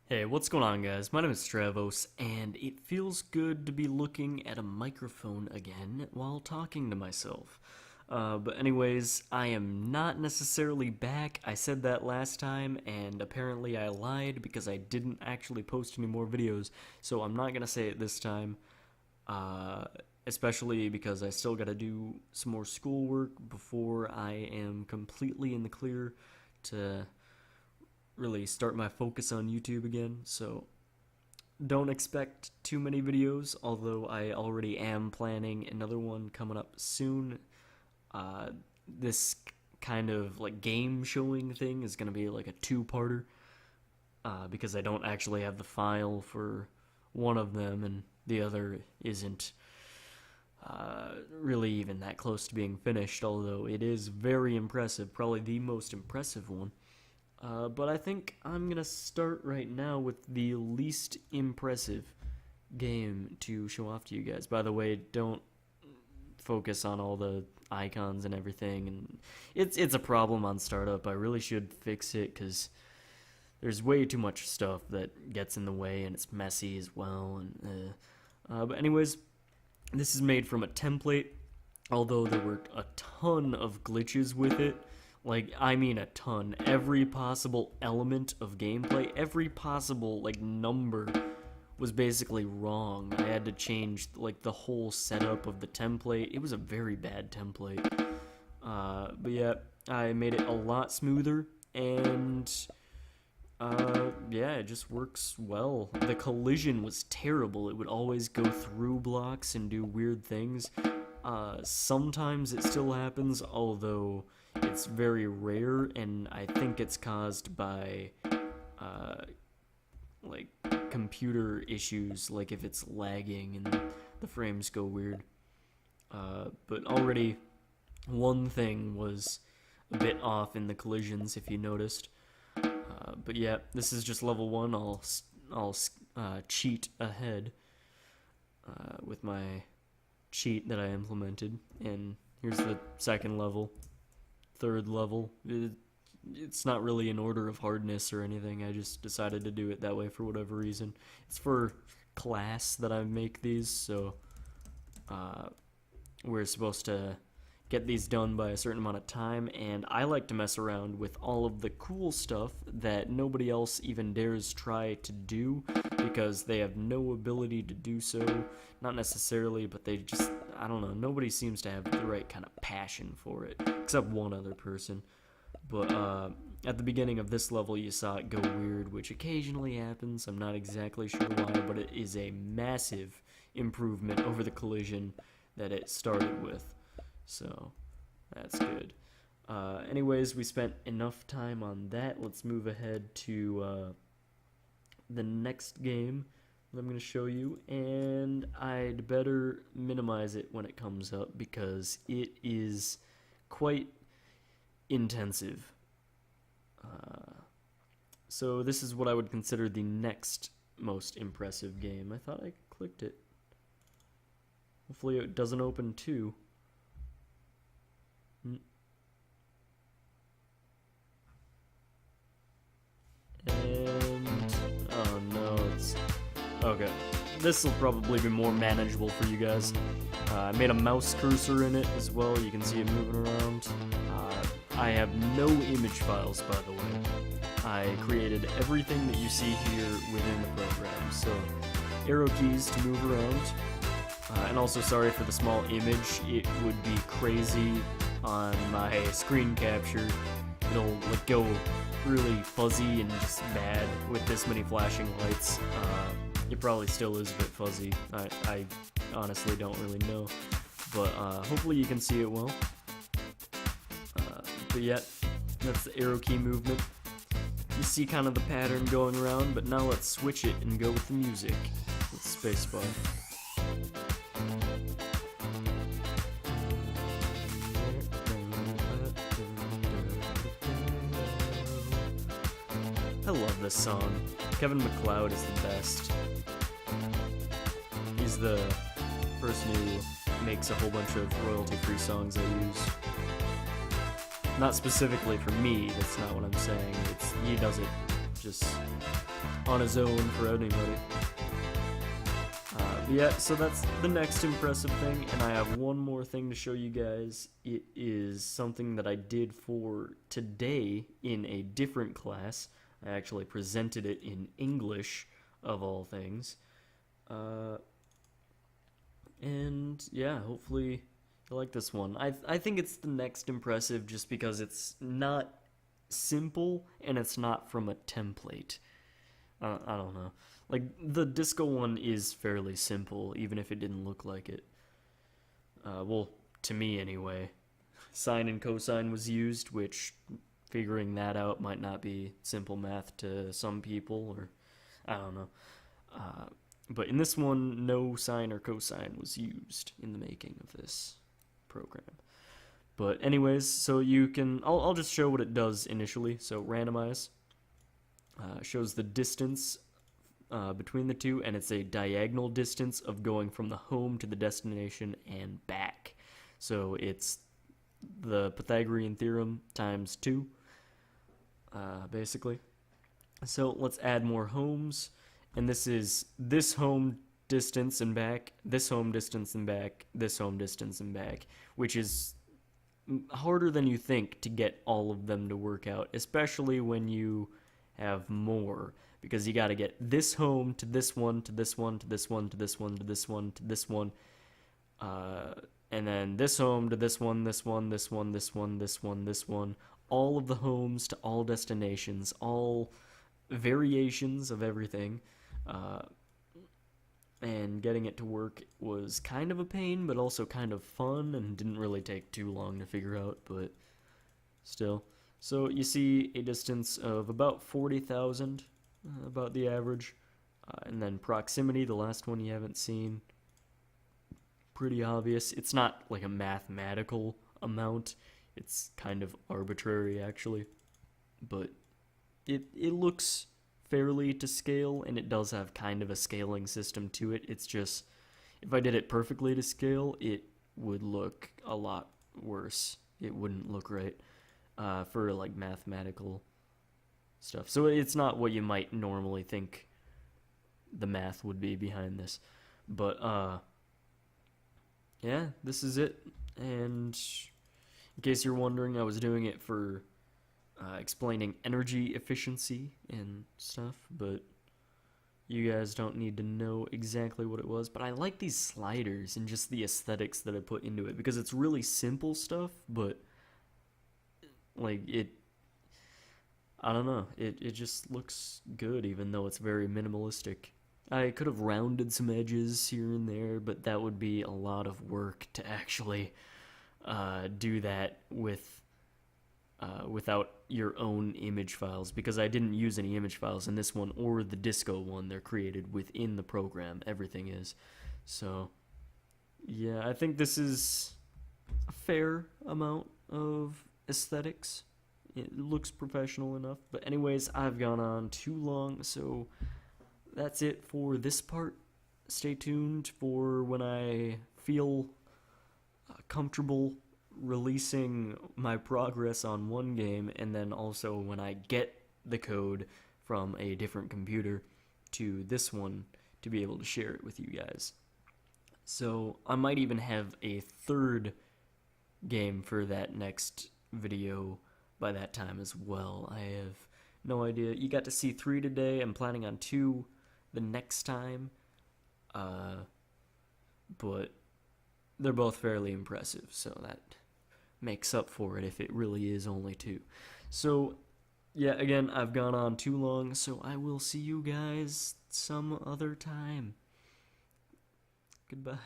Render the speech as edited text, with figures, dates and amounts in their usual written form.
Hey, what's going on, guys? My name is Stravos, and it feels good to be looking at a microphone again while talking to myself. But anyways, I am not necessarily back. I said that last time, and apparently I lied because I didn't actually post any more videos, so I'm not gonna say it this time. Uh, Especially because I still gotta do some more schoolwork before I am completely in the clear to really start my focus on YouTube again, so don't expect too many videos, although I already am planning another one coming up soon. This kind of like game showing thing is going to be like a two-parter, because I don't actually have the file for one of them and the other isn't really even that close to being finished, although it is very impressive, probably the most impressive one. But I think I'm gonna start right now with the least impressive game to show off to you guys. By the way, don't focus on all the icons and everything, and it's a problem on startup. I really should fix it because there's way too much stuff that gets in the way, and it's messy as well. But anyways, this is made from a template, although there were a ton of glitches with it. Like, I mean a ton. Every possible element of gameplay, every possible, like, number was basically wrong. I had to change, like, the whole setup of the template. It was a very bad template. But yeah, I made it a lot smoother, and, yeah, it just works well. The collision was terrible. It would always go through blocks and do weird things. Sometimes it still happens, although it's very rare, and I think it's caused by, like, computer issues, like if it's lagging and the frames go weird. But already, one thing was a bit off in the collisions, if you noticed. But yeah, this is just level 1. I'll cheat ahead with my cheat that I implemented, and here's the second level. Third level. It's not really in order of hardness or anything. I just decided to do it that way for whatever reason. It's for class that I make these, so we're supposed to get these done by a certain amount of time, and I like to mess around with all of the cool stuff that nobody else even dares try to do because they have no ability to do so. Not necessarily, but they just, I don't know, nobody seems to have the right kind of passion for it, except one other person. But at the beginning of this level, you saw it go weird, which occasionally happens. I'm not exactly sure why, but it is a massive improvement over the collision that it started with. So, that's good. Anyways, we spent enough time on that. Let's move ahead to the next game that I'm going to show you. And I'd better minimize it when it comes up because it is quite intensive. So this is what I would consider the next most impressive game. I thought I clicked it. Hopefully it doesn't open too. And oh no, it's okay. This will probably be more manageable for you guys. I made a mouse cursor in it as well. You can see it moving around. I have no image files, by the way. I created everything that you see here within the program. So arrow keys to move around. And also sorry for the small image. It would be crazy on my screen capture. It'll like go really fuzzy and just bad with this many flashing lights. It probably still is a bit fuzzy. I honestly don't really know, but hopefully you can see it well. But yeah, that's the arrow key movement. You see kind of the pattern going around, but now let's switch it and go with the music with spacebar. I love this song. Kevin MacLeod is the best. He's the person who makes a whole bunch of royalty-free songs I use. Not specifically for me, that's not what I'm saying. He does it just on his own for anybody. Yeah, so that's the next impressive thing, and I have one more thing to show you guys. It is something that I did for today in a different class. I actually presented it in English, of all things. And yeah, hopefully you like this one. I think it's the next impressive just because it's not simple and it's not from a template. I don't know. Like, the disco one is fairly simple, even if it didn't look like it. Well, to me anyway. Sine and cosine was used, which figuring that out might not be simple math to some people, or I don't know. But in this one, no sine or cosine was used in the making of this program. But anyways, so you can, I'll just show what it does initially. So randomize shows the distance between the two, and it's a diagonal distance of going from the home to the destination and back. So it's the Pythagorean theorem times 2, basically. So let's add more homes, and this is this home distance and back, this home distance and back, this home distance and back, which is harder than you think to get all of them to work out, especially when you have more, because you got to get this home to this one, to this one, to this one, to this one, to this one, to this one, and then this home to this one, this one, this one, this one, this one, this one, all of the homes to all destinations, all variations of everything, and getting it to work was kind of a pain, but also kind of fun, and didn't really take too long to figure out, but still. So you see a distance of about 40,000, about the average, and then proximity, the last one you haven't seen, pretty obvious. It's not like a mathematical amount, it's kind of arbitrary actually, but it looks fairly to scale, and it does have kind of a scaling system to it. It's just, if I did it perfectly to scale, it would look a lot worse. It wouldn't look right for like mathematical stuff. So it's not what you might normally think the math would be behind this. But yeah, this is it. And in case you're wondering, I was doing it for explaining energy efficiency and stuff, but you guys don't need to know exactly what it was. But I like these sliders and just the aesthetics that I put into it, because it's really simple stuff, but like I don't know, it just looks good even though it's very minimalistic. I could have rounded some edges here and there, but that would be a lot of work to actually do that with without your own image files, because I didn't use any image files in this one or the disco one. They're created within the program, everything is. So yeah, I think this is a fair amount of aesthetics. It looks professional enough. But anyways, I've gone on too long, so that's it for this part. Stay tuned for when I feel comfortable releasing my progress on one game, and then also when I get the code from a different computer to this one to be able to share it with you guys. So I might even have a third game for that next video by that time as well. I have no idea. You got to see 3 today. I'm planning on 2 the next time, but they're both fairly impressive, so that makes up for it if it really is only 2. So yeah, again, I've gone on too long, so I will see you guys some other time. Goodbye.